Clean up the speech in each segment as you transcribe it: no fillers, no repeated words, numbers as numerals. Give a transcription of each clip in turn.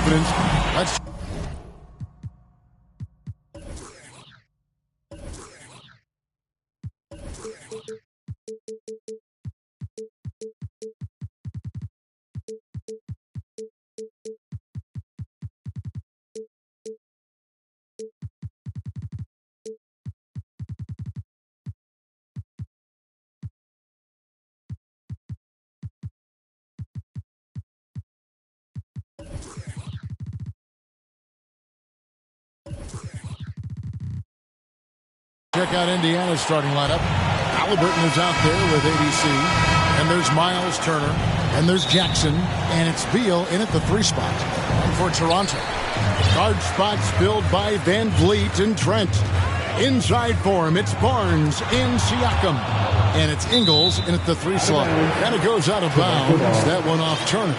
confidence. Let's check out Indiana's starting lineup. Halliburton is out there with ABC. And there's Miles Turner. And there's Jackson. And it's Beal in at the 3 spot. And for Toronto, guard spots filled by Van Vliet and Trent. Inside for him, it's Barnes and Siakam. And it's Ingles in at the 3 slot. And it goes out of bounds. That one off Turner.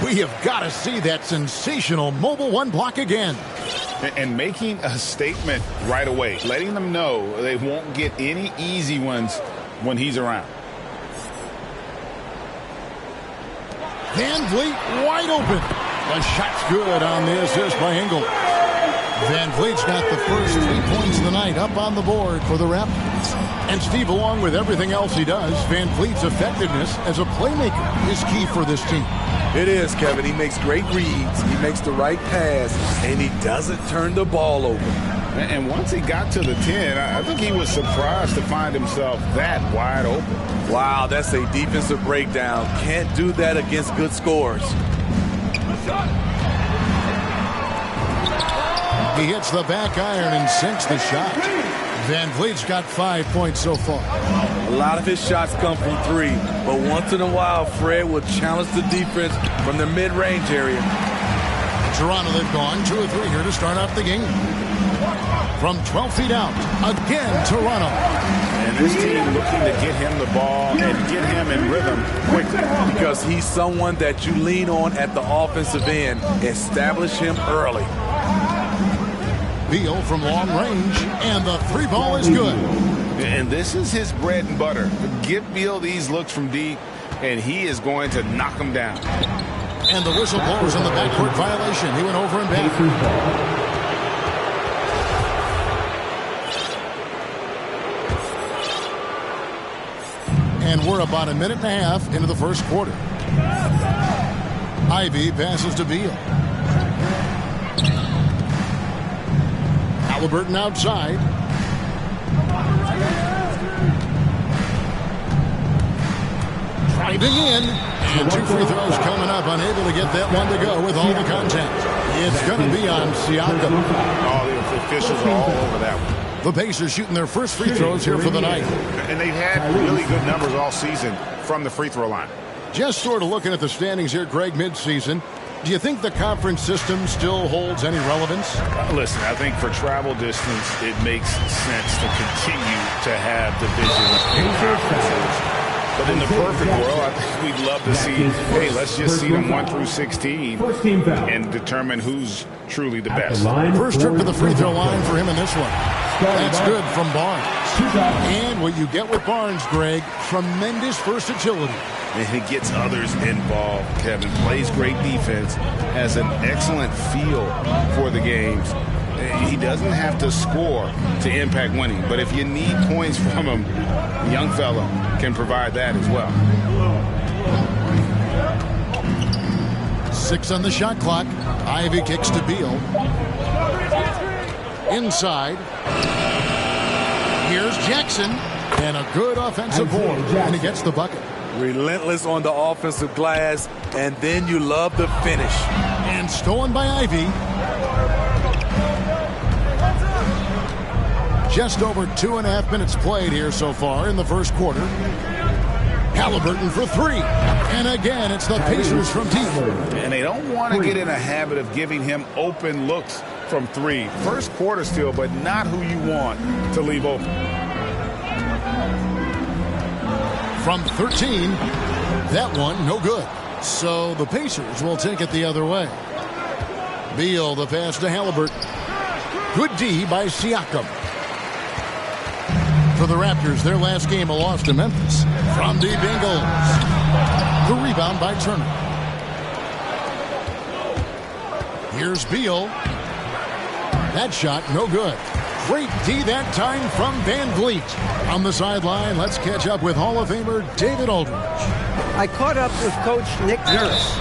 We have got to see that sensational mobile 1 block again. And making a statement right away, letting them know they won't get any easy ones when he's around. Van Vliet wide open. The shot's good on the assist by Ingles. Van Vliet's got the first 3 points of the night up on the board for the Raptors. And Steve, along with everything else he does, Van Vliet's effectiveness as a playmaker is key for this team. It is, Kevin. He makes great reads. He makes the right pass, and he doesn't turn the ball over. And once he got to the 10, I think he was surprised to find himself that wide open. Wow, that's a defensive breakdown. Can't do that against good scores. He hits the back iron and sinks the shot. Van Vliet's got 5 points so far. A lot of his shots come from 3, but once in a while, Fred will challenge the defense from the mid-range area. Toronto, they've gone 2 or 3 here to start off the game. From 12 feet out, again, Toronto. And this team looking to get him the ball and get him in rhythm quickly. Because he's someone that you lean on at the offensive end. Establish him early. Beal from long range, and the 3 ball is good. And this is his bread and butter. Give Beal these looks from deep, and he is going to knock them down. And the whistle blows on the backcourt violation. He went over and back. And we're about a minute and a half into the first quarter. Ivy passes to Beal. Halliburton outside. Driving in. And 2 free throws coming up. Unable to get that one to go with all the contact. It's going to be on Siakam. All the officials are all over that one. The Pacers shooting their first free throws here for the night. And they've had really good numbers all season from the free throw line. Just sort of looking at the standings here, Greg, midseason. Do you think the conference system still holds any relevance? Listen, I think for travel distance, it makes sense to continue to have divisions and conferences. But in the perfect world, I think we'd love to see, hey, let's just see them 1 through 16 and determine who's truly the best. First trip to the free throw line for him in this one. That's good from Barnes. And what you get with Barnes, Greg, tremendous versatility. And he gets others involved. Kevin plays great defense, has an excellent feel for the games. He doesn't have to score to impact winning, but if you need points from him, the young fella can provide that as well. 6 on the shot clock. Ivy kicks to Beal. Inside. Here's Jackson. And a good offensive board. And he gets the bucket. Relentless on the offensive glass, and then you love the finish. And stolen by Ivy. Just over 2.5 minutes played here so far in the first quarter. Halliburton for 3. And again, it's the Pacers from deep. And they don't want to get in a habit of giving him open looks from 3. First quarter still, but not who you want to leave open. From 13, that one no good. So the Pacers will take it the other way. Beal, the pass to Halliburton. Good D by Siakam. For the Raptors, their last game a loss to Memphis. From deep, Ingles. The rebound by Turner. Here's Beal. That shot, no good. Great D that time from Van Vliet. On the sideline, let's catch up with Hall of Famer David Aldridge. I caught up with Coach Nick Nurse.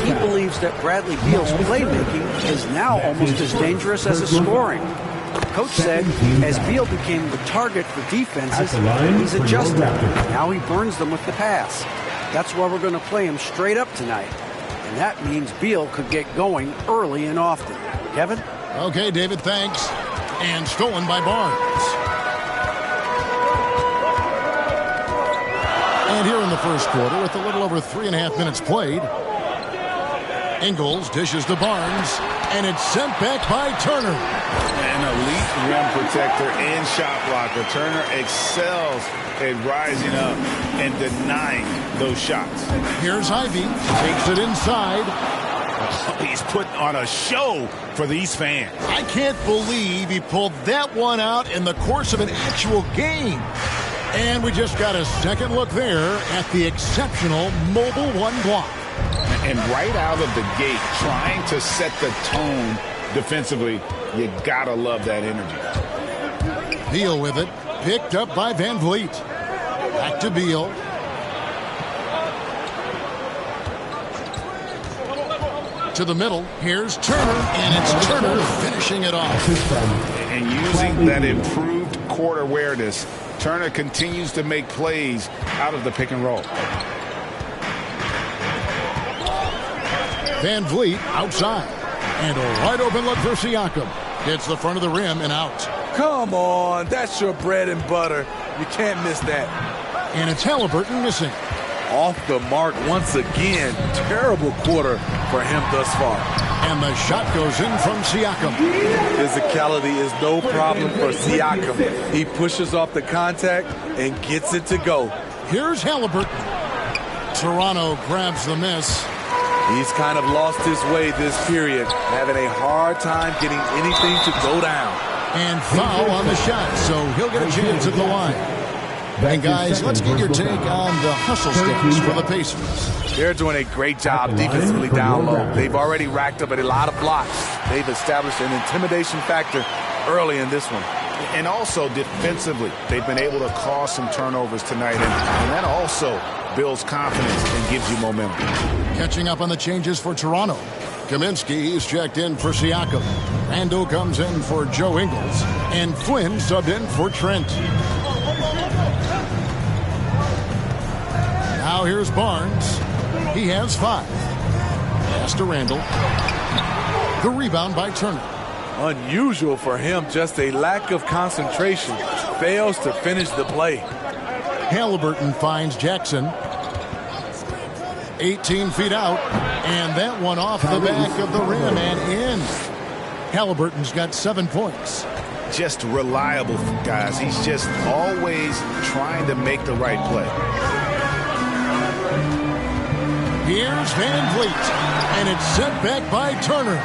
He believes that Bradley Beal's playmaking is now almost as dangerous as his scoring. Coach said as Beal became the target for defenses, he's adjusted. Now he burns them with the pass. That's why we're going to play him straight up tonight. And that means Beal could get going early and often. Kevin? Okay, David, thanks. And stolen by Barnes. And here in the first quarter, with a little over 3.5 minutes played, Ingles dishes to Barnes, and it's sent back by Turner. An elite rim protector and shot blocker. Turner excels at rising up and denying those shots. Here's Ivy. Takes it inside. He's putting on a show for these fans. I can't believe he pulled that one out in the course of an actual game. And we just got a second look there at the exceptional mobile one block. And right out of the gate, trying to set the tone defensively, you gotta love that energy. Beal with it, picked up by Van Vliet. Back to Beal. To the middle, here's Turner, and it's Turner finishing it off. And using that improved court awareness, Turner continues to make plays out of the pick and roll. Van Vliet outside. And a wide open look for Siakam. Hits the front of the rim and out. Come on, that's your bread and butter. You can't miss that. And it's Halliburton missing. Off the mark once again. Terrible quarter for him thus far. And the shot goes in from Siakam. Physicality is no problem for Siakam. He pushes off the contact and gets it to go. Here's Halliburton. Toronto grabs the miss. He's kind of lost his way this period, having a hard time getting anything to go down. And foul on the shot, so he'll get a chance at the line. And guys, let's get your take on the hustle stance for the Pacers. They're doing a great job defensively down low. They've already racked up a lot of blocks. They've established an intimidation factor early in this one. And also defensively, they've been able to cause some turnovers tonight, and that also builds confidence and gives you momentum. Catching up on the changes for Toronto. Kaminsky is checked in for Siakam. Randall comes in for Joe Ingles. And Flynn subbed in for Trent. Now here's Barnes. He has 5. Pass to Randall. The rebound by Turner. Unusual for him, just a lack of concentration. Fails to finish the play. Halliburton finds Jackson. 18 feet out. And that one off the back of the rim and in. Halliburton's got 7 points. Just reliable, guys. He's just always trying to make the right play. Here's Van Vliet. And it's sent back by Turner.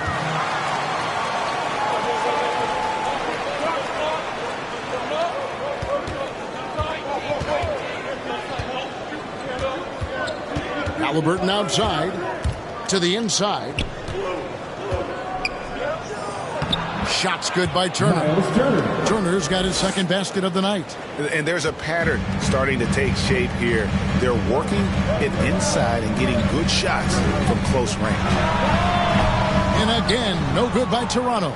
Halliburton outside to the inside. Shots good by Turner. Turner's got his second basket of the night. And there's a pattern starting to take shape here. They're working it inside and getting good shots from close range. And again, no good by Toronto.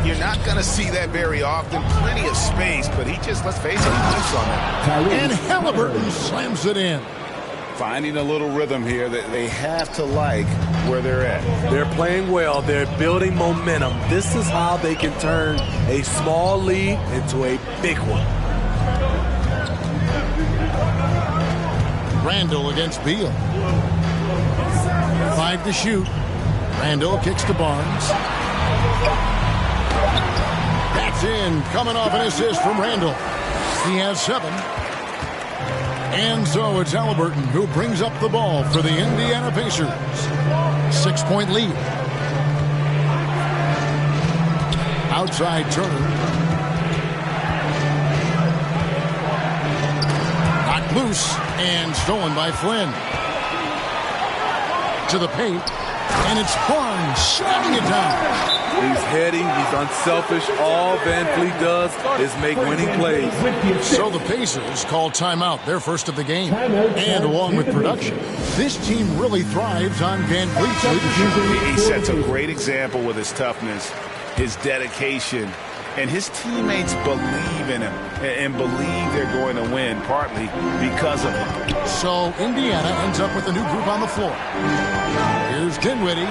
You're not going to see that very often. Plenty of space, but he just, let's face it, he whiffs on that. And Halliburton slams it in. Finding a little rhythm here that they have to like where they're at. They're playing well. They're building momentum. This is how they can turn a small lead into a big one. Randall against Beal. 5 to shoot. Randall kicks to Barnes. That's in. Coming off an assist from Randall. He has 7. And so it's Halliburton who brings up the ball for the Indiana Pacers. 6-point lead. Outside Turner. Knocked loose and stolen by Flynn. To the paint. And it's Barnes slamming it down. He's heady, he's unselfish. All Van Fleet does is make winning plays. So the Pacers call timeout, their first of the game. And along with production, this team really thrives on Van Fleet's leadership. He sets a great example with his toughness, his dedication, and his teammates believe in him and believe they're going to win, partly because of him. So Indiana ends up with a new group on the floor. Here's Dinwiddie.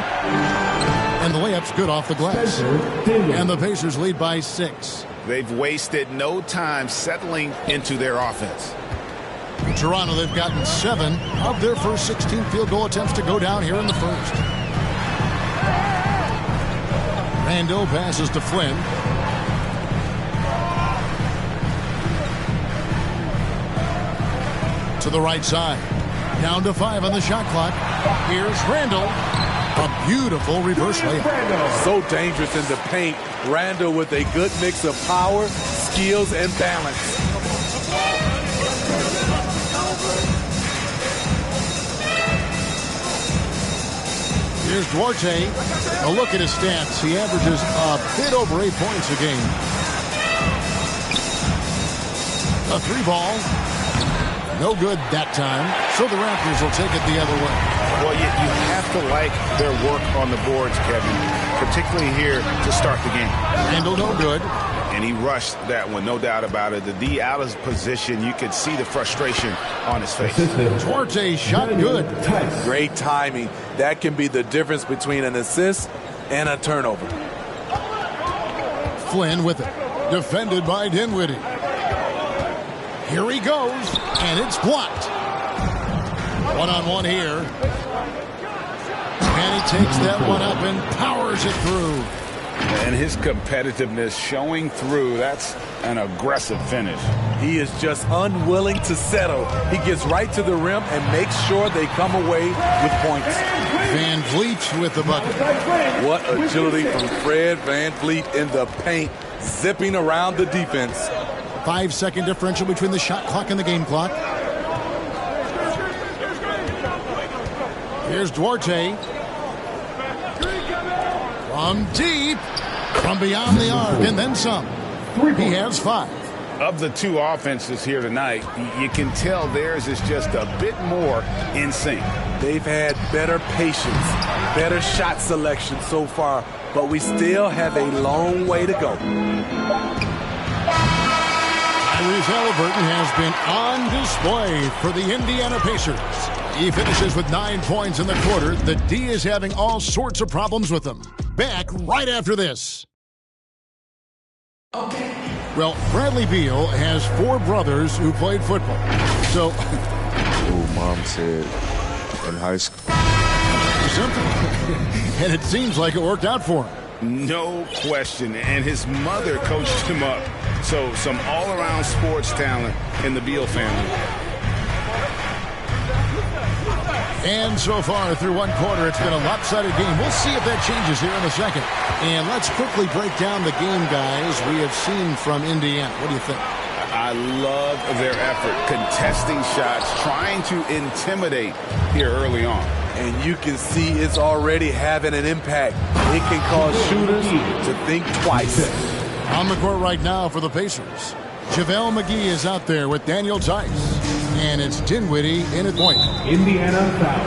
And the layup's good off the glass. And the Pacers lead by 6. They've wasted no time settling into their offense. In Toronto, they've gotten 7 of their first 16 field goal attempts to go down here in the first. Randall passes to Flynn. To the right side. Down to 5 on the shot clock. Here's Randall. A beautiful reverse layup. So dangerous in the paint. Randall with a good mix of power, skills, and balance. Here's Duarte. A look at his stats. He averages a bit over 8 points a game. A 3 ball. No good that time. So the Raptors will take it the other way. Well, you have to like their work on the boards, Kevin, particularly here to start the game. Randall no good. And he rushed that one, no doubt about it. The D out of position, you could see the frustration on his face. Duarte shot good. Great timing. That can be the difference between an assist and a turnover. Flynn with it. Defended by Dinwiddie. Here he goes, and it's blocked. One-on-one here. And he takes that one up and powers it through. And his competitiveness showing through. That's an aggressive finish. He is just unwilling to settle. He gets right to the rim and makes sure they come away with points. Van Vliet with the bucket. What agility from Fred Van Vliet in the paint, zipping around the defense. 5-second differential between the shot clock and the game clock. Here's Duarte. From deep. From beyond the arc and then some. He has 5. Of the 2 offenses here tonight, you can tell theirs is just a bit more in sync. They've had better patience, better shot selection so far, but we still have a long way to go. Tyrese Halliburton has been on display for the Indiana Pacers. He finishes with 9 points in the quarter. The D is having all sorts of problems with them. Back right after this. Okay. Well, Bradley Beal has 4 brothers who played football. So, Mom said in high school. Something. And it seems like it worked out for him. No question. And his mother coached him up. So some all-around sports talent in the Beal family. And so far through one quarter, it's been a lopsided game. We'll see if that changes here in a second. And let's quickly break down the game, guys, we have seen from Indiana. What do you think? I love their effort, contesting shots, trying to intimidate here early on. And you can see it's already having an impact. It can cause shooters to think twice. On the court right now for the Pacers, JaVale McGee is out there with Daniel Tice. And it's Dinwiddie in at point. Indiana foul.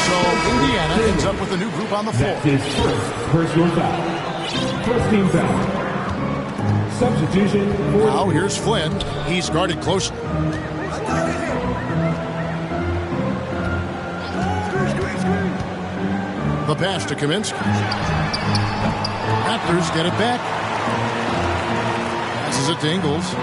So Indiana ends up with a new group on the floor. That's his first personal foul. First team foul. Substitution. Now here's Flynn. He's guarded closely. The pass to Kaminsky. Raptors get it back. Passes it to Ingles.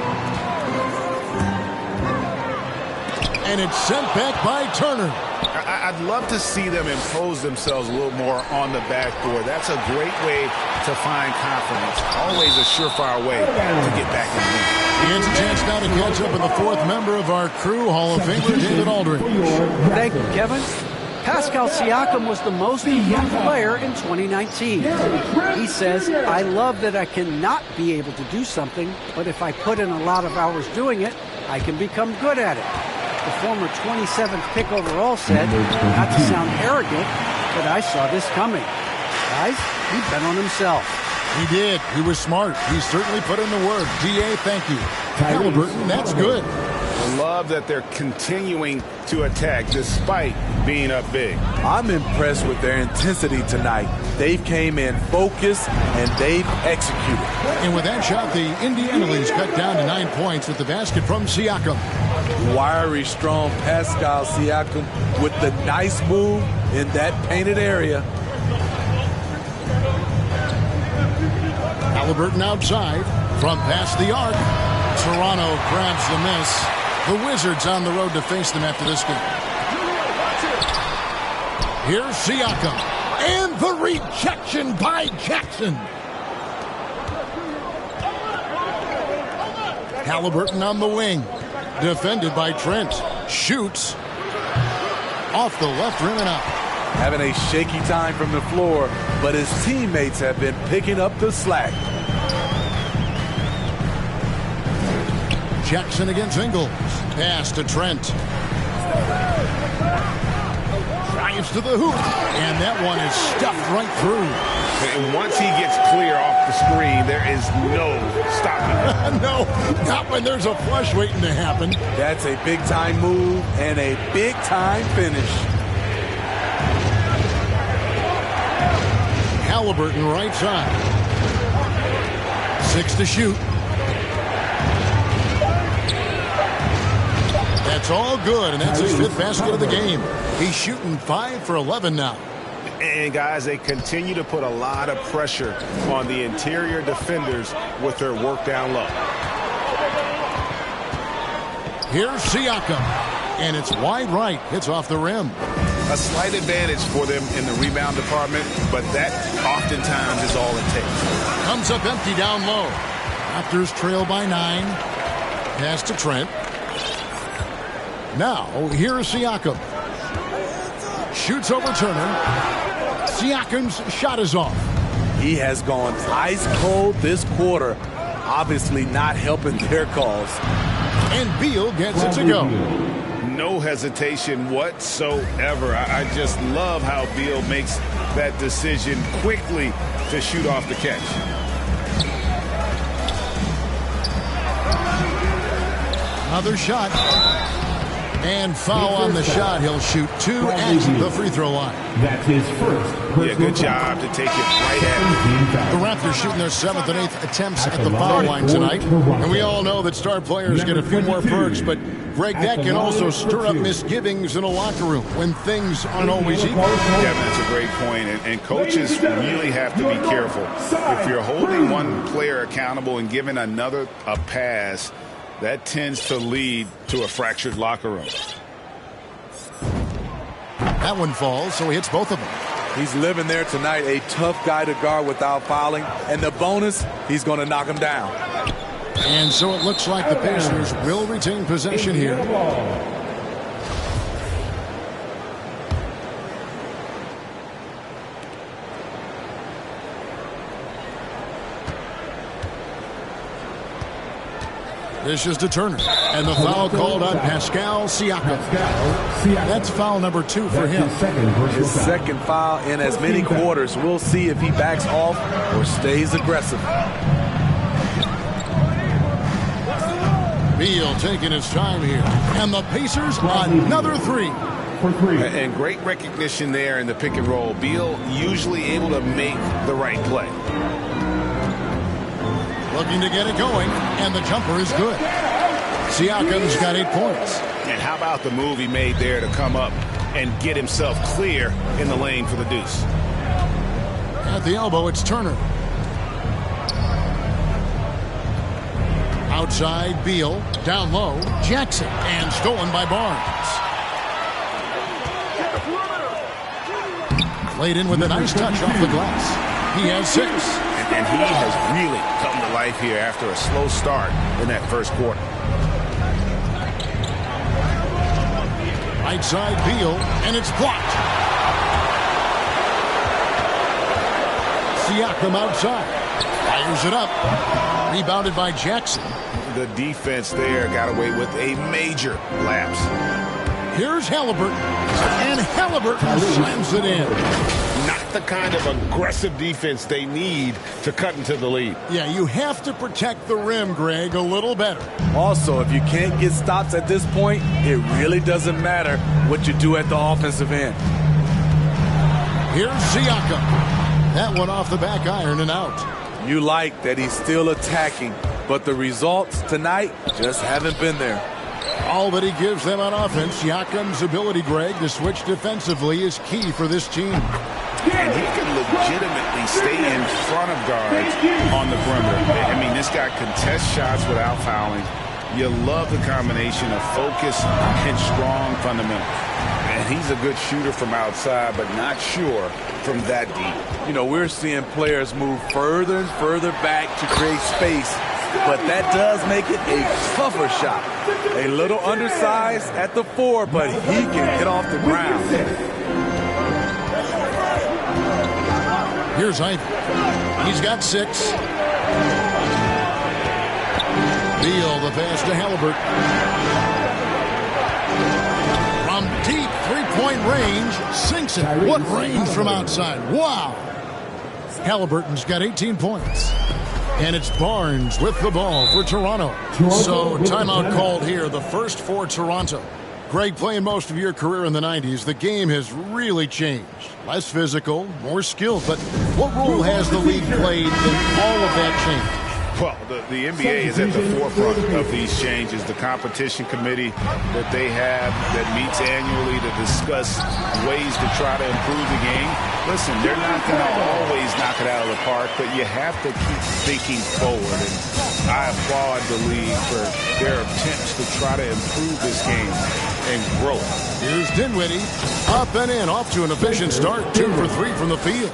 And it's sent back by Turner. I'd love to see them impose themselves a little more on the backboard. That's a great way to find confidence. Always a surefire way to get back in the game. He gets a chance now to catch up with the 4th member of our crew, Hall of Famer David Aldridge. Thank you, Kevin. Pascal Siakam was the most improved player in 2019. He says, I love that I cannot be able to do something, but if I put in a lot of hours doing it, I can become good at it. The former 27th pick overall said, not to sound arrogant, but I saw this coming. Guys, he bet on himself. He did. He was smart. He certainly put in the work. DA, thank you. Halliburton, that's good. I love that they're continuing to attack despite being up big. I'm impressed with their intensity tonight. They've came in focused and they've executed. And with that shot, the Indiana leads cut down to 9 points with the basket from Siakam. Wiry, strong Pascal Siakam with the nice move in that painted area. Halliburton outside from past the arc. Toronto grabs the miss. The Wizards on the road to face them after this game. Here's Siakam. And the rejection by Jackson. Halliburton on the wing. Defended by Trent. Shoots. Off the left rim and up. Having a shaky time from the floor, but his teammates have been picking up the slack. Jackson against Ingles. Pass to Trent. Drives to the hoop. And that one is stuffed right through. And once he gets clear off the screen, there is no stopping him. No, not when there's a flush waiting to happen. That's a big-time move and a big-time finish. Halliburton right side. 6 to shoot. That's all good, and that's his 5th basket of the game. He's shooting 5 for 11 now. And, guys, they continue to put a lot of pressure on the interior defenders with their work down low. Here's Siakam, and it's wide right. It's off the rim. A slight advantage for them in the rebound department, but that oftentimes is all it takes. Comes up empty down low. Raptors trail by 9. Pass to Trent. Now, here's Siakam. Shoots over Turner. Siakam's shot is off. He has gone ice cold this quarter, obviously not helping their cause. And Beal gets it to go. No hesitation whatsoever. I just love how Beal makes that decision quickly to shoot off the catch. Another shot. And foul on the shot. He'll shoot 2 at the free throw line. That's his first. Yeah, good job to take it right at him. The Raptors shooting their 7th and 8th attempts at the foul line tonight. And we all know that star players get a few more perks, but Greg, that can also stir up misgivings in a locker room when things aren't always equal. Yeah, that's a great point. And coaches really have to be careful. If you're holding one player accountable and giving another a pass, that tends to lead to a fractured locker room. That one falls, so he hits both of them. He's living there tonight, a tough guy to guard without fouling. And the bonus, he's going to knock him down. And so it looks like the Pacers will retain possession here. This is to Turner. And the foul called on Pascal Siakam. That's foul number 2 for him. His second foul in as many quarters. We'll see if he backs off or stays aggressive. Beal taking his time here. And the Pacers another 3. And great recognition there in the pick and roll. Beal usually able to make the right play. Looking to get it going, and the jumper is good. Siakam's got 8 points. And how about the move he made there to come up and get himself clear in the lane for the deuce? At the elbow, it's Turner. Outside, Beal. Down low, Jackson. And stolen by Barnes. Laid in with a nice touch off the glass. He has 6. And he has really come to life here after a slow start in that first quarter. Right side, Beal, and it's blocked. Siakam outside. Fires it up. Rebounded by Jackson. The defense there got away with a major lapse. Here's Halliburton, and Halliburton slams it in. Not the kind of aggressive defense they need to cut into the lead. Yeah, you have to protect the rim, Greg, a little better. Also, if you can't get stops at this point, it really doesn't matter what you do at the offensive end. Here's Siakam. That one off the back iron and out. You like that he's still attacking, but the results tonight just haven't been there. All that he gives them on offense, Siakam's ability, Greg, to switch defensively is key for this team. And he can legitimately stay in front of guards on the perimeter. I mean, this guy contests shots without fouling. You love the combination of focus and strong fundamentals. And he's a good shooter from outside, but not sure from that deep. You know, we're seeing players move further and further back to create space, but that does make it a tougher shot. A little undersized at the 4, but he can get off the ground. Here's Ivy. He's got 6. Beal, the pass to Halliburton. From deep three-point range, sinks it. What range from outside. Wow. Halliburton's got 18 points. And it's Barnes with the ball for Toronto. So timeout called here, the first for Toronto. Greg, playing most of your career in the 90s, the game has really changed. Less physical, more skilled, but what role has the league played in all of that change? Well, the NBA is at the forefront of these changes. The competition committee that they have that meets annually to discuss ways to try to improve the game. Listen, they're not going to always knock it out of the park, but you have to keep thinking forward. And I applaud the league for their attempts to try to improve this game and grow. Here's Dinwiddie, up and in, off to an efficient start, 2 for 3 from the field.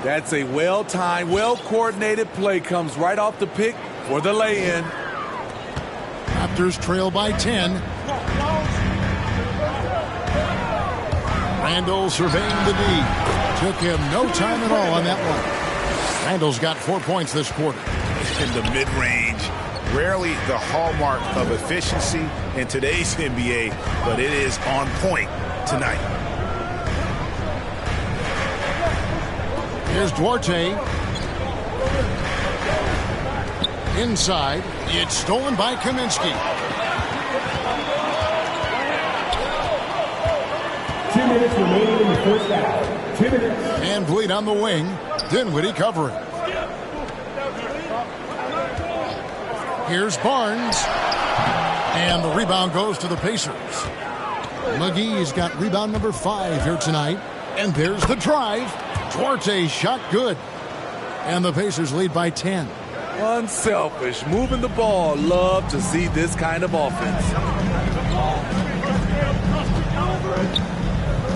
That's a well-timed, well-coordinated play. Comes right off the pick for the lay-in. Raptors trail by 10. Randall surveying the D. Took him no time at all on that one. Randall's got 4 points this quarter. In the mid-range, rarely the hallmark of efficiency in today's NBA, but it is on point tonight. Here's Duarte. Inside. It's stolen by Kaminsky. 2 minutes remaining in the first half. 2 minutes. And bleed on the wing. Dinwiddie covering. Here's Barnes. And the rebound goes to the Pacers. McGee's got rebound number 5 here tonight. And there's the drive. Duarte shot good. And the Pacers lead by 10. Unselfish, moving the ball. Love to see this kind of offense.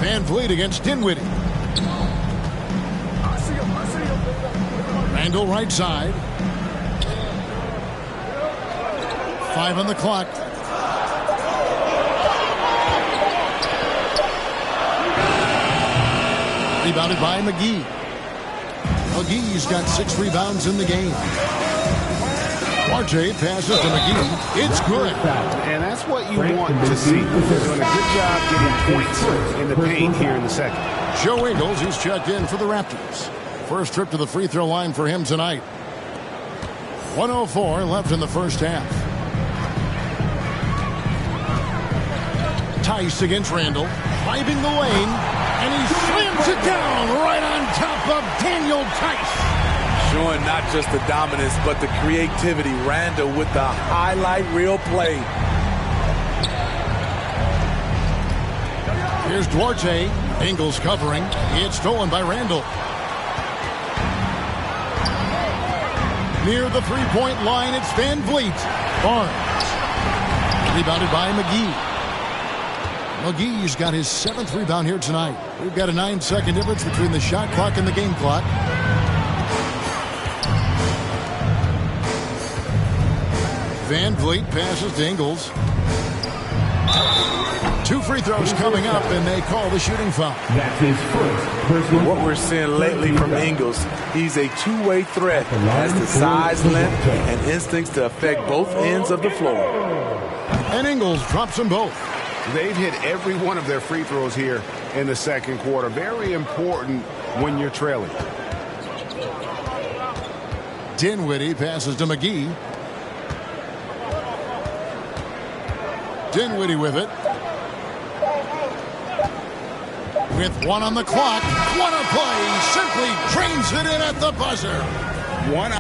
Van Vliet against Dinwiddie. Randall right side. 5 on the clock. Rebounded by McGee. McGee's got 6 rebounds in the game. Duarte passes to McGee. It's good. And that's what you want to see. They're doing a good job getting points in the paint here in the second. Joe Ingles, he's checked in for the Raptors. First trip to the free throw line for him tonight. 1:04 left in the first half. Tice against Randall. Driving the lane. And he slams it down right on top of Daniel Tice. Showing not just the dominance, but the creativity. Randall with the highlight reel play. Here's Duarte. Ingles covering. It's stolen by Randall. Near the three-point line, it's Van Vliet. Barnes. Rebounded by McGee. McGee's got his 7th rebound here tonight. We've got a 9-second difference between the shot clock and the game clock. Van Vliet passes to Ingles. 2 free throws coming up, and they call the shooting foul. That's his first personal. What we're seeing lately from Ingles, he's a two-way threat. Has the size, length, and instincts to affect both ends of the floor. And Ingles drops them both. They've hit every one of their free throws here in the second quarter. Very important when you're trailing. Dinwiddie passes to McGee. Dinwiddie with it. With one on the clock. What a play. Simply drains it in at the buzzer. One.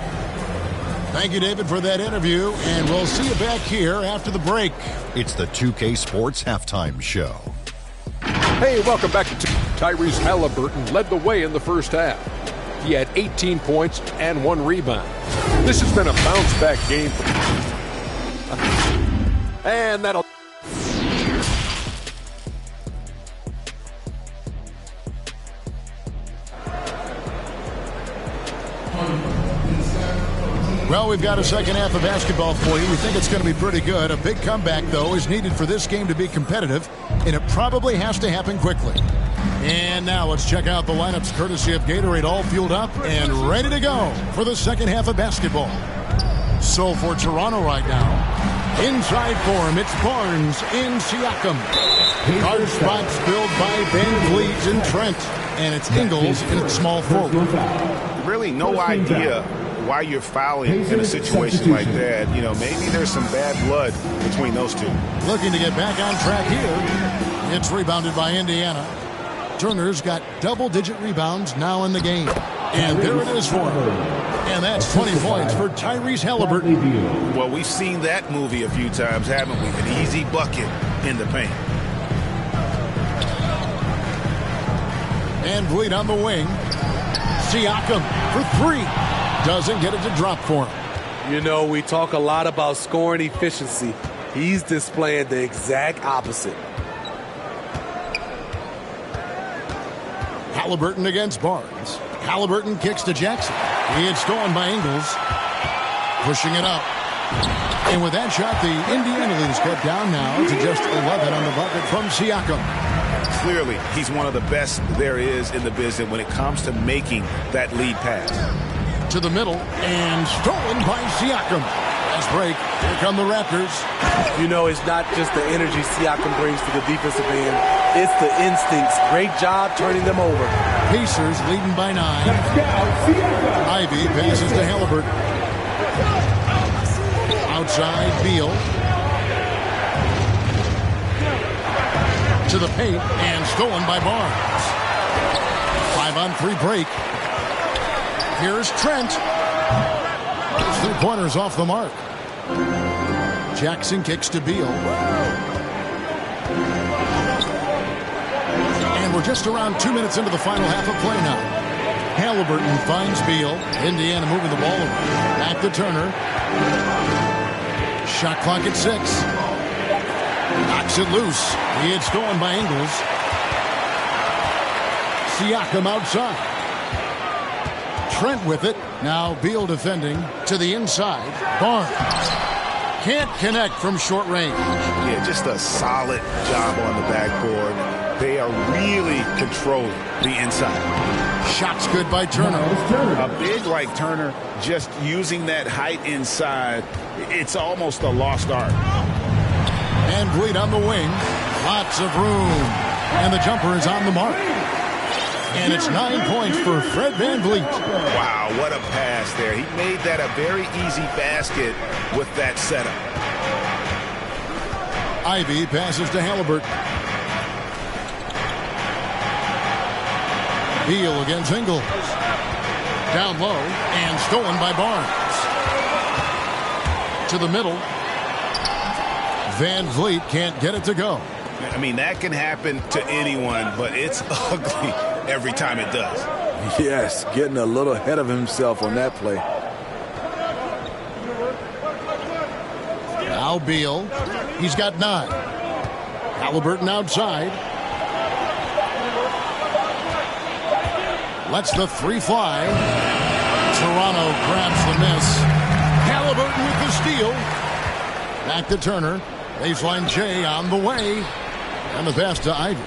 Thank you, David, for that interview, and we'll see you back here after the break. It's the 2K Sports Halftime Show. Hey, welcome back to Tyrese Halliburton led the way in the first half. He had 18 points and 1 rebound. This has been a bounce-back game. And that'll... Well, we've got a second half of basketball for you. We think it's going to be pretty good. A big comeback, though, is needed for this game to be competitive, and it probably has to happen quickly. And now let's check out the lineups courtesy of Gatorade, all fueled up and ready to go for the second half of basketball. So for Toronto right now, inside for him, it's Barnes and Siakam. Guard spots filled by Van Vliet and Trent, and it's Ingles in its small forward. Really no idea why you're fouling in a situation like that. You know, maybe there's some bad blood between those two. Looking to get back on track here. It's rebounded by Indiana. Turner's got double-digit rebounds now in the game. And there it is for him. And that's 20 points for Tyrese Halliburton. Well, we've seen that movie a few times, haven't we? An easy bucket in the paint. Van Vliet on the wing. Siakam for 3. Doesn't get it to drop for him. You know, we talk a lot about scoring efficiency. He's displaying the exact opposite. Halliburton against Barnes. Halliburton kicks to Jackson. He is stolen by Ingles. Pushing it up. And with that shot, the Indiana lead is cut down now to just 11 on the bucket from Siakam. Clearly, he's one of the best there is in the business when it comes to making that lead pass. To the middle, and stolen by Siakam. Nice break. Here come the Raptors. You know, it's not just the energy Siakam brings to the defensive end. It's the instincts. Great job turning them over. Pacers leading by 9. Ivy passes to Halliburton. Outside, Beal. To the paint, and stolen by Barnes. 5-on-3 break. Here's Trent. Those 3-pointers off the mark. Jackson kicks to Beal. And we're just around 2 minutes into the final half of play now. Halliburton finds Beal. Indiana moving the ball over. Back to Turner. Shot clock at 6. Knocks it loose. He had stolen by Ingles. Siakam outside. Trent with it. Now Beal defending to the inside. Barnes can't connect from short range. Yeah, just a solid job on the backboard. They are really controlling the inside. Shots good by Turner. A big like Turner, just using that height inside, it's almost a lost art. And Vliet on the wing. Lots of room. And the jumper is on the mark. And it's 9 points for Fred Van Vliet. Wow, what a pass there. He made that a very easy basket with that setup. Ivy passes to Halliburton. Beal against Ingles. Down low and stolen by Barnes. To the middle. Van Vliet can't get it to go. I mean, that can happen to anyone, but it's ugly every time it does. Yes, getting a little ahead of himself on that play. Now Beal. He's got 9. Halliburton outside. Lets the 3 fly. Toronto grabs the miss. Halliburton with the steal. Back to Turner. Baseline J on the way. And the pass to Ivy.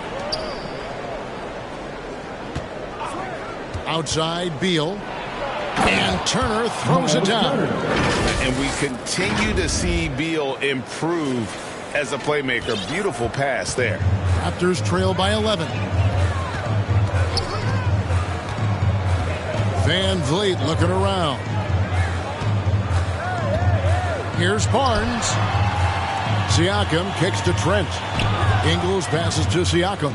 Outside, Beal. And Turner throws it down. And we continue to see Beal improve as a playmaker. Beautiful pass there. Raptors trail by 11. Van Vliet looking around. Here's Barnes. Siakam kicks to Trent. Ingles passes to Siakam.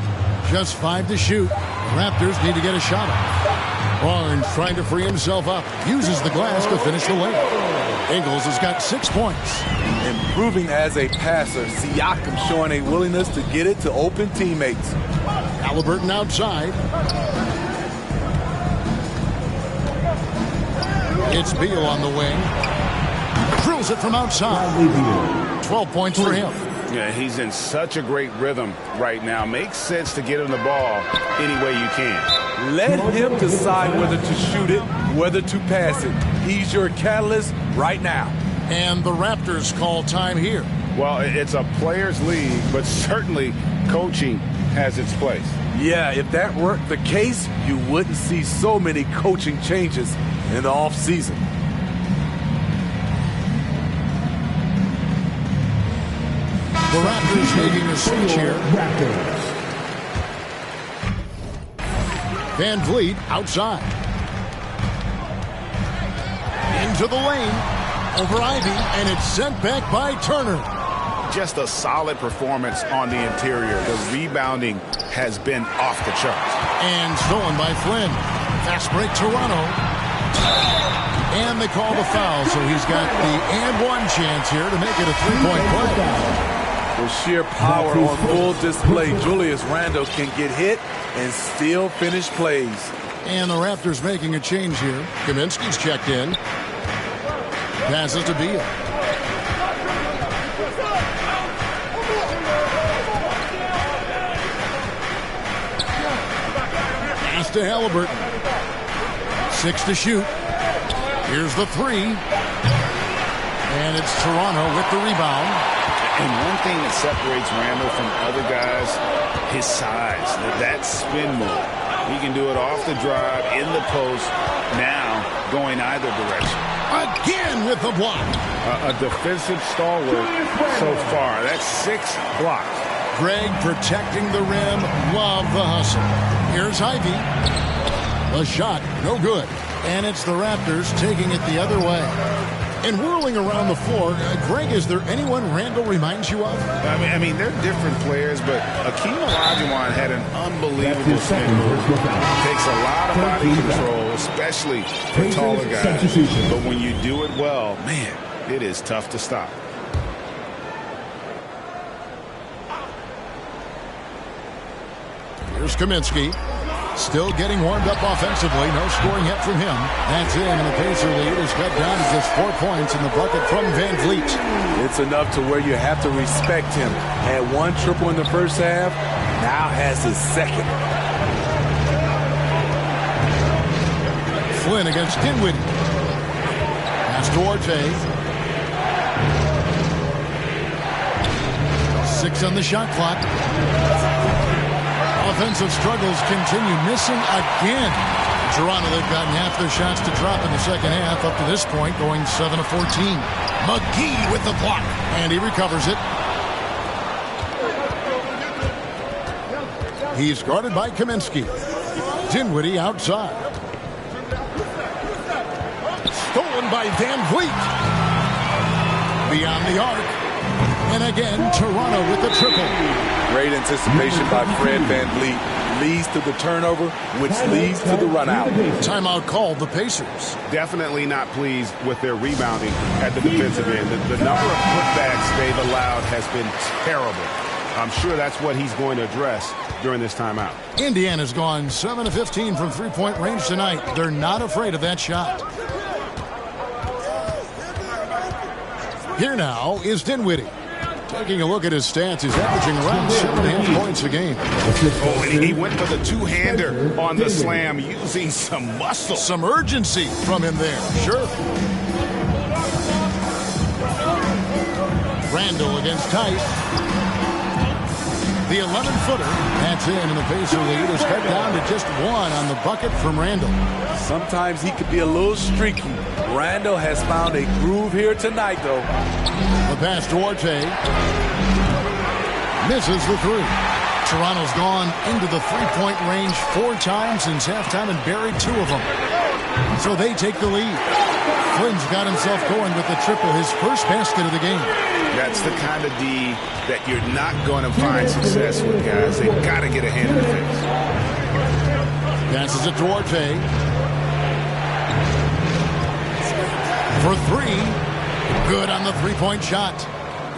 Just 5 to shoot. Raptors need to get a shot up. Barnes trying to free himself up. Uses the glass to finish the layup. Ingles has got 6 points. Improving as a passer. Siakam showing a willingness to get it to open teammates. Halliburton outside. It's Beal on the wing. Drills it from outside. 12 points for him. Yeah, he's in such a great rhythm right now. Makes sense to get him the ball any way you can. Let him decide whether to shoot it, whether to pass it. He's your catalyst right now. And the Raptors call time here. Well, it's a players' league, but certainly coaching has its place. Yeah, if that weren't the case, you wouldn't see so many coaching changes in the offseason. The Raptors making a switch here. Van Vliet outside. Into the lane. Over Ivy, and it's sent back by Turner. Just a solid performance on the interior. The rebounding has been off the charts. And stolen by Flynn. Fast break Toronto. And they call the foul, so he's got the and one chance here to make it a three-point play. With sheer power on full display, Julius Randle can get hit and still finish plays. And the Raptors making a change here. Kaminsky's checked in. Passes to Beal. Pass to Halliburton. 6 to shoot. Here's the 3. And it's Toronto with the rebound. And one thing that separates Randle from other guys, his size. That spin move. He can do it off the drive, in the post, now going either direction. Again with the block. A defensive stalwart so far. That's 6 blocks. Greg protecting the rim. Love the hustle. Here's Ivy. A shot, no good. And it's the Raptors taking it the other way. And whirling around the floor, Greg, is there anyone Randle reminds you of? I mean, they're different players, but Akeem Olajuwon had an unbelievable spin move. Takes a lot of body control, especially for taller guys. But when you do it well, man, it is tough to stop. Here's Kaminsky. Still getting warmed up offensively. No scoring yet from him. That's in, and the Pacer lead is cut down to just 4 points in the bucket from Van Vliet. It's enough to where you have to respect him. Had 1 triple in the first half, now has his second. Flynn against Dinwiddie. Pass to Orte. 6 on the shot clock. Offensive struggles continue, missing again. Toronto, they've gotten half their shots to drop in the second half up to this point, going 7 of 14. McGee with the block, and he recovers it. He's guarded by Kaminsky. Dinwiddie outside. Stolen by Van Vliet. Beyond the arc. And again, Toronto with the triple. Great anticipation by Fred VanVleet. Leads to the turnover, which leads to the run out. Timeout called the Pacers. Definitely not pleased with their rebounding at the defensive end. The number of putbacks they've allowed has been terrible. I'm sure that's what he's going to address during this timeout. Indiana's gone 7 of 15 from three-point range tonight. They're not afraid of that shot. Here now is Dinwiddie. Taking a look at his stats, he's averaging around 7.5 points a game. Oh, and he went for the two-hander on the slam, using some muscle. Some urgency from him there, sure. Randle against Tice. The 11-footer, that's in, and the Pacer lead is cut down to just 1 on the bucket from Randle. Sometimes he could be a little streaky. Randle has found a groove here tonight, though. The pass to Orte. Misses the three. Toronto's gone into the three-point range 4 times since halftime and buried 2 of them. So they take the lead. Flynn's got himself going with the triple, his first basket of the game. That's the kind of D that you're not going to find success with, guys. They've got to get a hand in the face. Passes it to Duarte. For 3. Good on the three-point shot.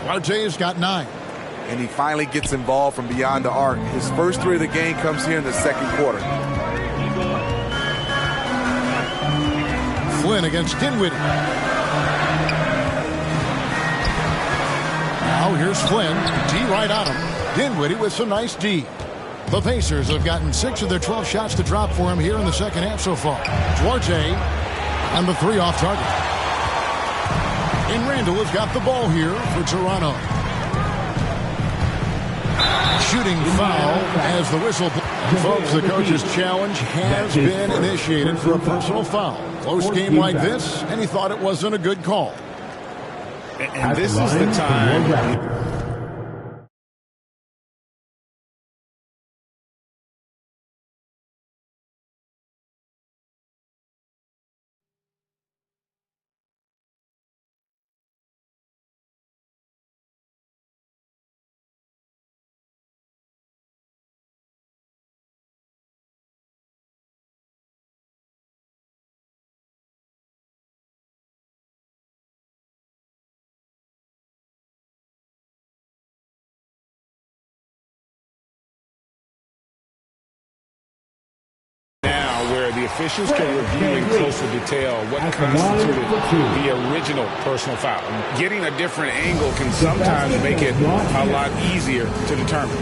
Duarte's got 9. And he finally gets involved from beyond the arc. His first 3 of the game comes here in the second quarter. Flynn against Dinwiddie. Now here's Flynn. D right on him. Dinwiddie with some nice D. The Pacers have gotten 6 of their 12 shots to drop for him here in the second half so far. Duarte on the 3 off target. And Randall has got the ball here for Toronto. Shooting foul as the whistle. Folks, the coach's challenge has been initiated for a personal foul. Close game like this, and he thought it wasn't a good call. And this is the time. Where the officials can review in closer detail what constituted the original personal foul. Getting a different angle can sometimes make it a lot easier to determine.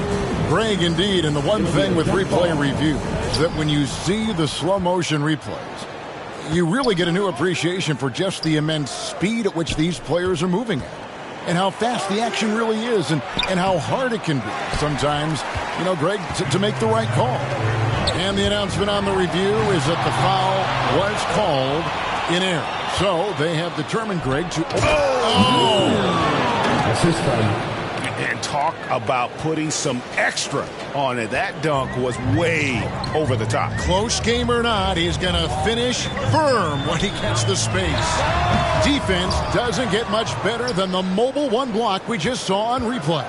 Greg, indeed, and the one thing with replay review is that when you see the slow motion replays, you really get a new appreciation for just the immense speed at which these players are moving at, and how fast the action really is, and how hard it can be sometimes, you know, Greg, to make the right call. And the announcement on the review is that the foul was called in error. So they have determined, Greg, to... And talk about putting some extra on it. That dunk was way over the top. Close game or not, he's going to finish firm when he gets the space. Defense doesn't get much better than the mobile one block we just saw on replay.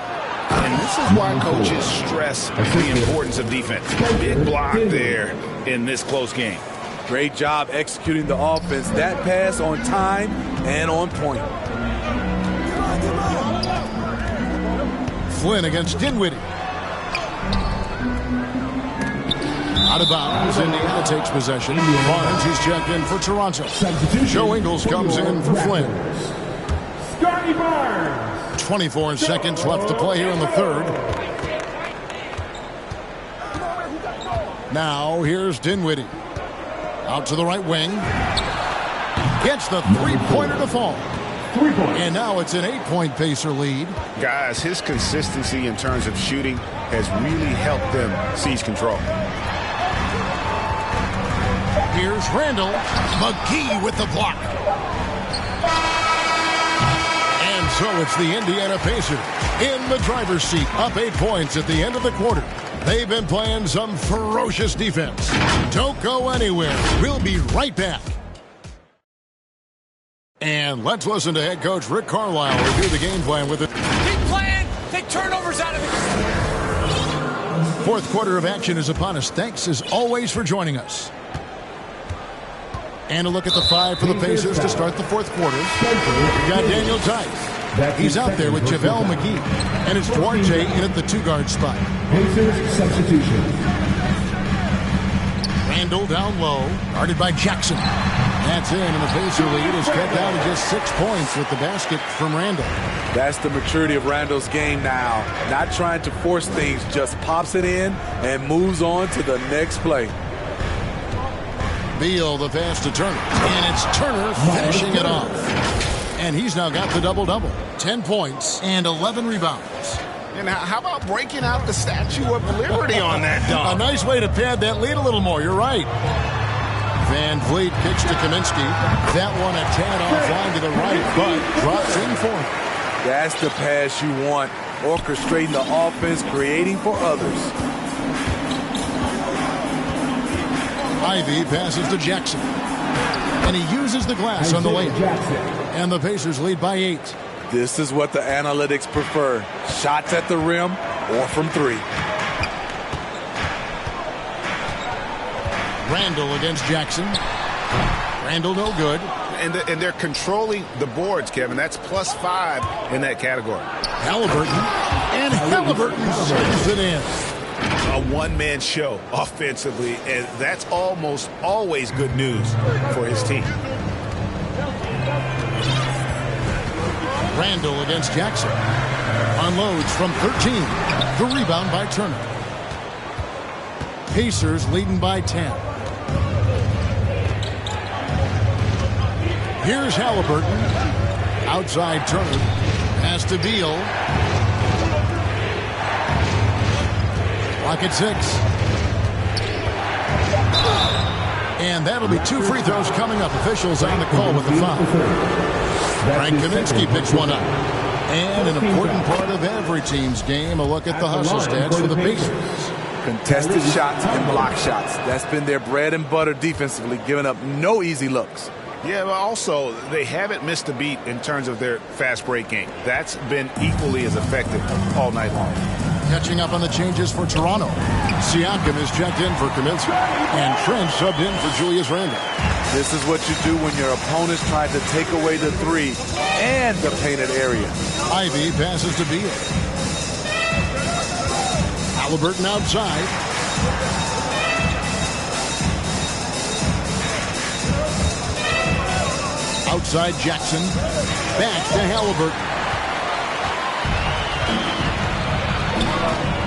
And this is why coaches stress the importance of defense. Big block there in this close game. Great job executing the offense. That pass on time and on point. Flynn against Dinwiddie. Out of bounds, Indiana takes possession. Barnes, he's checked in for Toronto. Joe Ingles comes in for Flynn. Scotty Barnes. 24 seconds left to play here in the third. Now here's Dinwiddie. Out to the right wing. Gets the three-pointer to fall. And now it's an 8-point Pacer lead. Guys, his consistency in terms of shooting has really helped them seize control. Here's Randall. McGee with the block. And so it's the Indiana Pacers in the driver's seat, up 8 points at the end of the quarter. They've been playing some ferocious defense. Don't go anywhere. We'll be right back. And let's listen to head coach Rick Carlisle review the game plan with it. Keep playing. Take turnovers out of it. Fourth quarter of action is upon us. Thanks, as always, for joining us. And a look at the 5 for the Pacers to start the fourth quarter. We've got Daniel Tice. He's out there with JaVale McGee. And it's Duarte in at the 2-guard spot. Pacers substitution. Randall down low, guarded by Jackson. That's in, and the Pacer lead is cut down to just 6 points with the basket from Randall. That's the maturity of Randall's game now. Not trying to force things, just pops it in and moves on to the next play. Beal, the pass to Turner. And it's Turner finishing it off. And he's now got the double-double. 10 points and 11 rebounds. And how about breaking out the Statue of Liberty on that dunk? A nice way to pad that lead a little more. You're right. Van Vliet kicks to Kaminsky. That one a tad offline to the right, but drops in for him. That's the pass you want. orchestrating the offense, creating for others. Ivy passes to Jackson. And he uses the glass on the layup. And the Pacers lead by 8. This is what the analytics prefer. Shots at the rim or from 3. Randall against Jackson. Randall no good. And they're controlling the boards, Kevin. That's +5 in that category. Halliburton. And Halliburton sends it in. A one-man show offensively, and that's almost always good news for his team. Randall against Jackson. Unloads from 13. The rebound by Turner. Pacers leading by 10. Here's Halliburton. Outside Turner. Pass to Beal. Clock at 6. And that'll be 2 free throws coming up. Officials on the call with the foul. Frank Kaminsky picks one up. And an important part of every team's game, a look at the hustle stats for the Pacers. Contested shots and block shots. That's been their bread and butter defensively, giving up no easy looks. Yeah, but also, they haven't missed a beat in terms of their fast break game. That's been equally as effective all night long. Catching up on the changes for Toronto. Siakam is checked in for Kaminsky. And Trent subbed in for Julius Randle. This is what you do when your opponents try to take away the 3 and the painted area. Ivy passes to Beal. Halliburton outside. Outside Jackson. Back to Halliburton.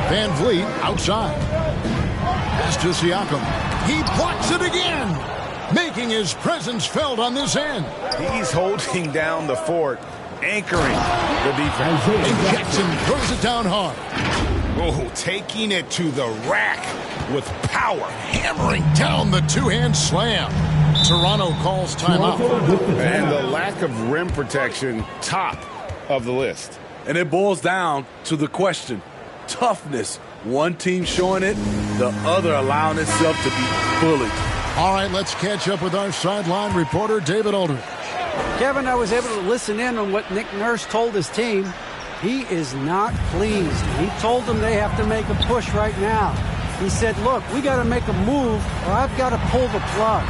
Van Vliet outside. Pass to Siakam. He blocks it again, making his presence felt on this end. He's holding down the fort, anchoring the defense. And Jackson throws it down hard. Oh, taking it to the rack with power. Hammering down the two-hand slam. Toronto calls timeout. And the lack of rim protection, top of the list. And it boils down to the question. Toughness. One team showing it, the other allowing itself to be bullied. All right, let's catch up with our sideline reporter, David Aldridge. Kevin, I was able to listen in on what Nick Nurse told his team. He is not pleased. He told them they have to make a push right now. He said, look, we got to make a move or I've got to pull the plug.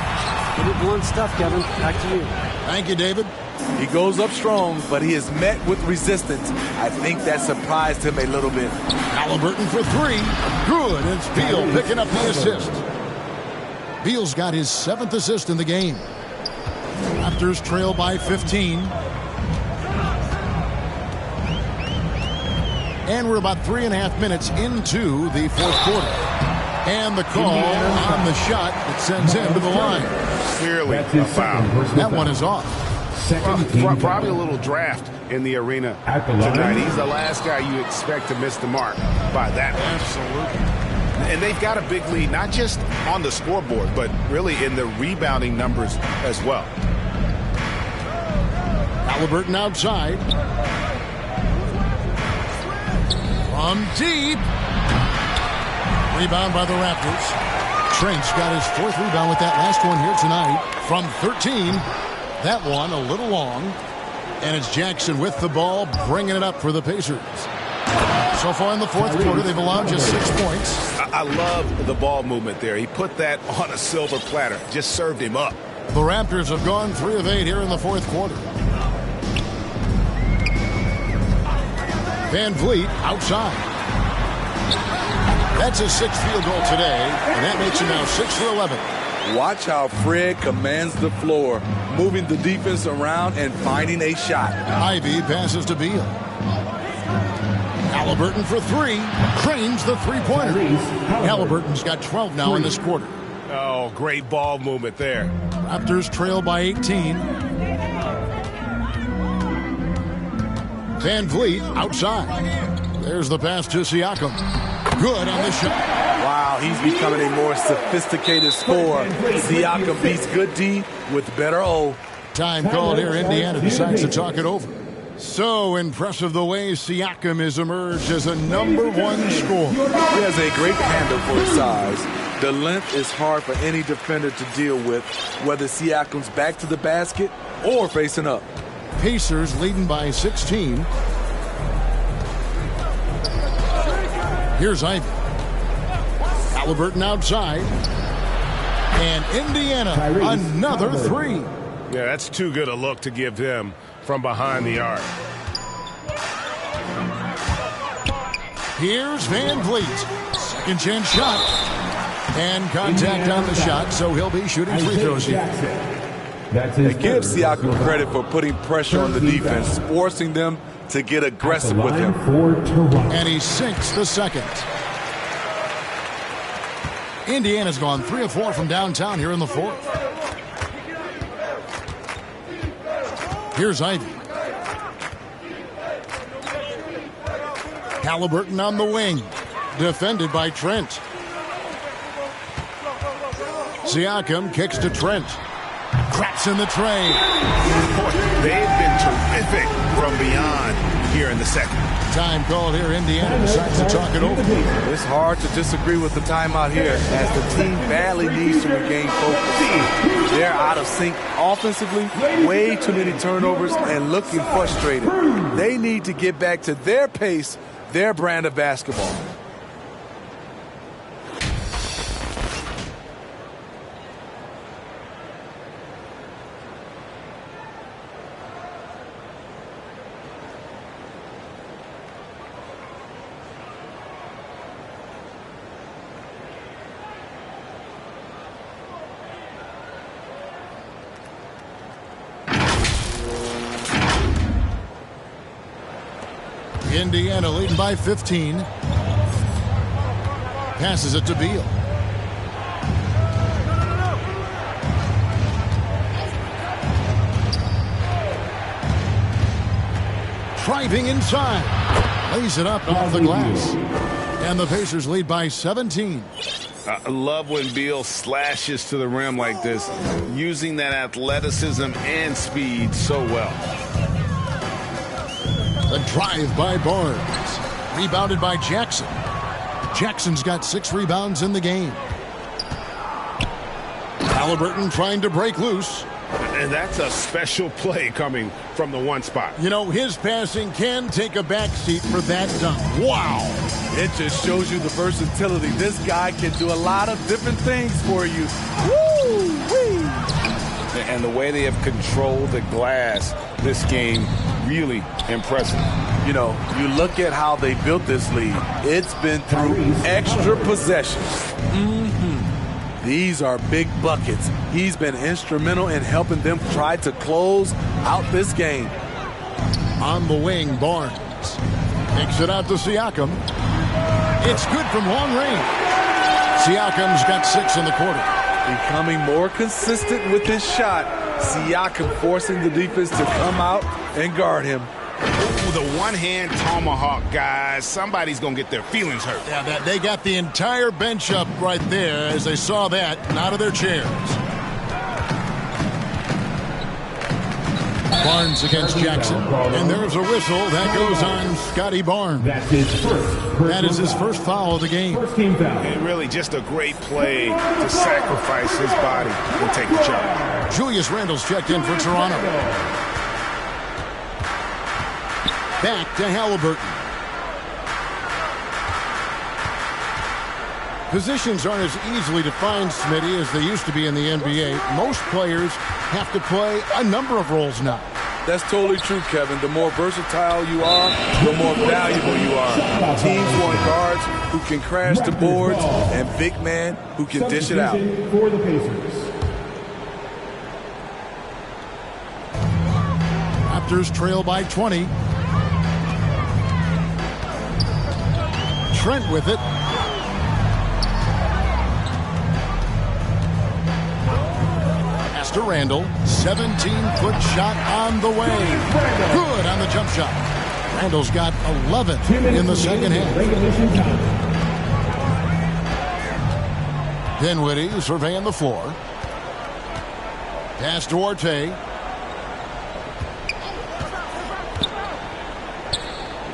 Pretty blunt stuff, Kevin. Back to you. Thank you, David. He goes up strong, but he is met with resistance. I think that surprised him a little bit. Halliburton for 3. Good. It's Beal picking up the assist. Beal's got his 7th assist in the game. Raptors trail by 15. And we're about 3.5 minutes into the 4th quarter. And the call on the shot that sends him to the line. Clearly a foul. That one is off. Probably a little draft in the arena tonight. He's the last guy you expect to miss the mark by that much. Absolutely. And they've got a big lead, not just on the scoreboard, but really in the rebounding numbers as well. Halliburton outside. From deep. Rebound by the Raptors. Trent's got his 4th rebound with that last one here tonight. From 13. That one a little long. And it's Jackson with the ball, bringing it up for the Pacers. So far in the 4th quarter, they've allowed just 6 points. I love the ball movement there. He put that on a silver platter. Just served him up. The Raptors have gone 3 of 8 here in the 4th quarter. Van Vliet outside. That's his 6th field goal today, and that makes him now 6 for 11. Watch how Fred commands the floor, moving the defense around and finding a shot. Ivy passes to Beal. Halliburton for 3. Cranes the three-pointer. Halliburton's got 12 now in this quarter. Oh, great ball movement there. Raptors trail by 18. Van Vliet outside. There's the pass to Siakam. Good on the shot. Wow, he's becoming a more sophisticated scorer. Siakam beats good D with better O. Time called here. Indiana decides to talk it over. So impressive the way Siakam has emerged as a #1 scorer. He has a great handle for his size. The length is hard for any defender to deal with, whether Siakam's back to the basket or facing up. Pacers leading by 16. Here's Ivy. Halliburton outside. And Indiana, another three. Yeah, that's too good a look to give him from behind the arc. Here's Van Vliet. Second chance shot. And contact on the shot, so he'll be shooting free throws here. They give Siakam credit for putting pressure on the defense, forcing them to get aggressive with him. And he sinks the second. Indiana's gone 3 of 4 from downtown here in the fourth. Here's Ivy. Halliburton on the wing. Defended by Trent. Siakam kicks to Trent. Craps in the tray. Boy, they've been terrific from beyond here in the second. Time called here. Indiana decides to talk it over. It's hard to disagree with the timeout here as the team badly needs to regain focus. They're out of sync offensively, way too many turnovers, and looking frustrated. They need to get back to their pace, their brand of basketball. Indiana leading by 15. Passes it to Beal. Driving inside. Lays it up off the glass. And the Pacers lead by 17. I love when Beal slashes to the rim like this, using that athleticism and speed so well. The drive by Barnes. Rebounded by Jackson. Jackson's got 6 rebounds in the game. Halliburton trying to break loose. And that's a special play coming from the one spot. You know, his passing can take a backseat for that dunk. Wow. It just shows you the versatility. This guy can do a lot of different things for you. Woo-wee. And the way they have controlled the glass this game, really impressive. You know, you look at how they built this lead. It's been through extra possessions. These are big buckets. He's been instrumental in helping them try to close out this game. On the wing, Barnes takes it out to Siakam. It's good from long range. Siakam's got 6 in the quarter. Becoming more consistent with his shot. Siakam forcing the defense to come out and guard him. Ooh, the one-hand tomahawk, guys. Somebody's going to get their feelings hurt. Yeah, they got the entire bench up right there as they saw that and out of their chairs. Barnes against Jackson. And there's a whistle. That goes on Scotty Barnes. That is his first foul of the game. And really just a great play to sacrifice his body and take the charge. Julius Randle's checked in for Toronto. Back to Halliburton. Positions aren't as easily defined, Smitty, as they used to be in the NBA. Most players have to play a number of roles now. That's totally true, Kevin. The more versatile you are, the more valuable you are. Teams want guards who can crash the boards and big men who can dish it out. For the Pacers. Raptors trail by 20. Trent with it. To Randle, 17-foot shot on the way. Good on the jump shot. Randle's got 11 in the second half. Dinwiddie surveying the floor. Pass to Orte.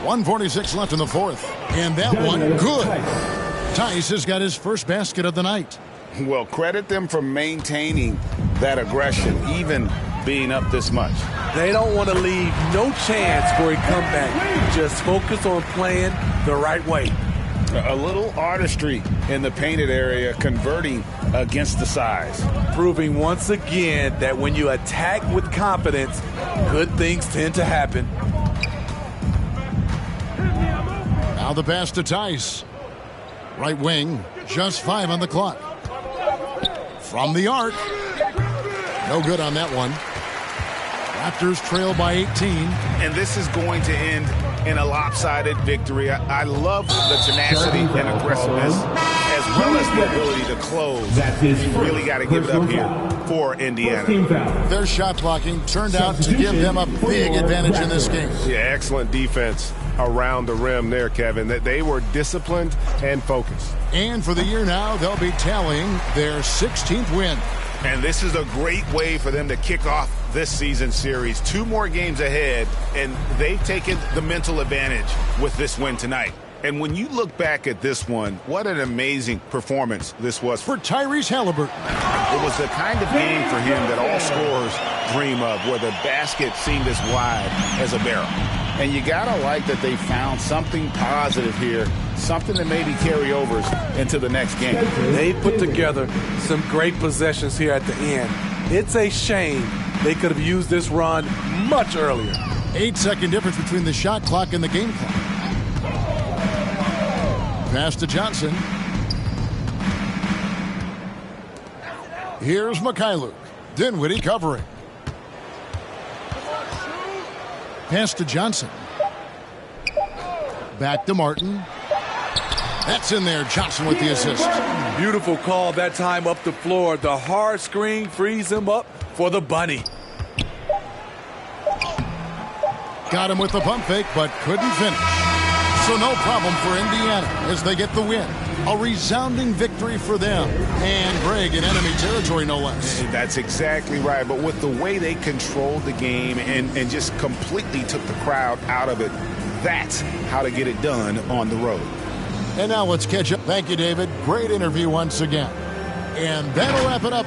1:46 left in the fourth. And that one, good. Tice has got his first basket of the night. Well, credit them for maintaining that aggression, even being up this much. They don't want to leave no chance for a comeback. Just focus on playing the right way. A little artistry in the painted area, converting against the size. Proving once again that when you attack with confidence, good things tend to happen. Now the pass to Tice. Right wing, just 5 on the clock. From the arc. No good on that one. Raptors trail by 18. And this is going to end in a lopsided victory. I love the tenacity and aggressiveness, as well as the ability to close. You really got to give it up here for Indiana. Their shot blocking turned out to give them a big advantage in this game. Yeah, excellent defense around the rim there, Kevin. That they were disciplined and focused. And for the year now, they'll be tallying their 16th win. And this is a great way for them to kick off this season series. 2 more games ahead, and they've taken the mental advantage with this win tonight. And when you look back at this one, what an amazing performance this was for Tyrese Halliburton. It was the kind of game for him that all scorers dream of, where the basket seemed as wide as a barrel. And you got to like that they found something positive here, something that maybe carry overs into the next game. They put together some great possessions here at the end. It's a shame they could have used this run much earlier. 8-second difference between the shot clock and the game clock. Pass to Johnson. Here's Mikhailuk. Dinwiddie covering. Pass to Johnson. Back to Martin. That's in there. Johnson with the assist. Beautiful call that time up the floor. The hard screen frees him up for the bunny. Got him with the pump fake, but couldn't finish. So no problem for Indiana as they get the win. A resounding victory for them. And Greg in enemy territory, no less. That's exactly right. But with the way they controlled the game and just completely took the crowd out of it, that's how to get it done on the road. And now let's catch up. Thank you, David. Great interview once again. And that'll wrap it up.